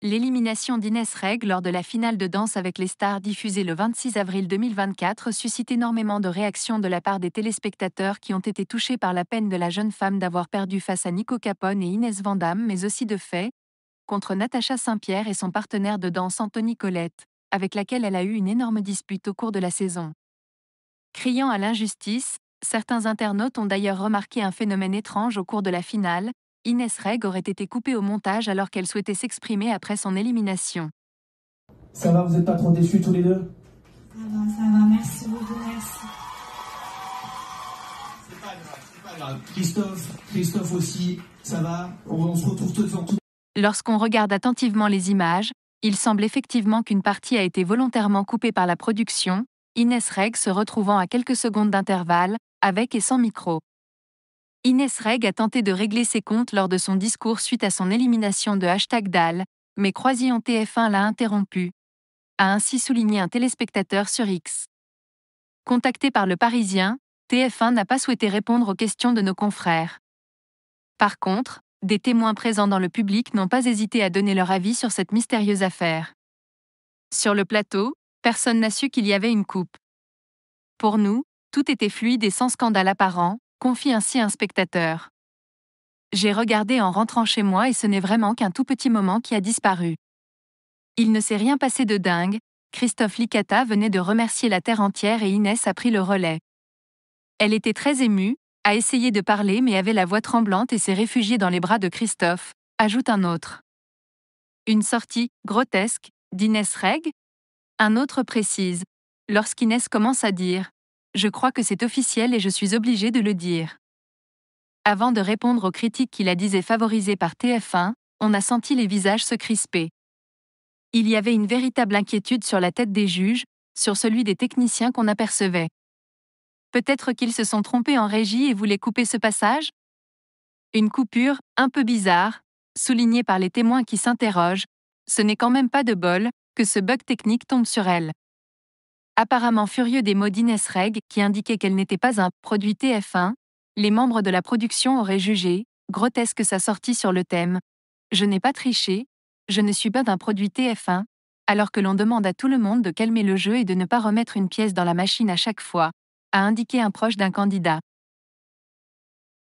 L'élimination d'Inès Reg lors de la finale de Danse avec les stars diffusée le 26 avril 2024 suscite énormément de réactions de la part des téléspectateurs qui ont été touchés par la peine de la jeune femme d'avoir perdu face à Nico Capone et Inès Van Damme, mais aussi de fait, contre Natacha Saint-Pierre et son partenaire de danse Anthony Colette, avec laquelle elle a eu une énorme dispute au cours de la saison. Criant à l'injustice, certains internautes ont d'ailleurs remarqué un phénomène étrange au cours de la finale. Inès Reg aurait été coupée au montage alors qu'elle souhaitait s'exprimer après son élimination. Ça va, vous n'êtes pas trop déçus tous les deux? Ça va, merci beaucoup, merci. C'est pas grave. Christophe aussi, ça va, on se retrouve devant tout. Lorsqu'on regarde attentivement les images, il semble effectivement qu'une partie a été volontairement coupée par la production, Inès Reg se retrouvant à quelques secondes d'intervalle, avec et sans micro. Inès Reg a tenté de régler ses comptes lors de son discours suite à son élimination de #Dal, mais Croisillon TF1 l'a interrompu, a ainsi souligné un téléspectateur sur X. Contacté par Le Parisien, TF1 n'a pas souhaité répondre aux questions de nos confrères. Par contre, des témoins présents dans le public n'ont pas hésité à donner leur avis sur cette mystérieuse affaire. Sur le plateau, personne n'a su qu'il y avait une coupe. Pour nous, tout était fluide et sans scandale apparent, confie ainsi un spectateur. J'ai regardé en rentrant chez moi et ce n'est vraiment qu'un tout petit moment qui a disparu. Il ne s'est rien passé de dingue, Christophe Licata venait de remercier la terre entière et Inès a pris le relais. Elle était très émue, a essayé de parler mais avait la voix tremblante et s'est réfugiée dans les bras de Christophe, ajoute un autre. Une sortie grotesque d'Inès Reg? Un autre précise. Lorsqu'Inès commence à dire « Je crois que c'est officiel et je suis obligée de le dire ». Avant de répondre aux critiques qui la disaient favorisée par TF1, on a senti les visages se crisper. Il y avait une véritable inquiétude sur la tête des juges, sur celui des techniciens qu'on apercevait. Peut-être qu'ils se sont trompés en régie et voulaient couper ce passage? Une coupure, un peu bizarre, soulignée par les témoins qui s'interrogent, ce n'est quand même pas de bol que ce bug technique tombe sur elle. Apparemment furieux des mots d'Inès Reg qui indiquaient qu'elle n'était pas un produit TF1, les membres de la production auraient jugé grotesque sa sortie sur le thème « Je n'ai pas triché, je ne suis pas d'un produit TF1 », alors que l'on demande à tout le monde de calmer le jeu et de ne pas remettre une pièce dans la machine à chaque fois, a indiqué un proche d'un candidat.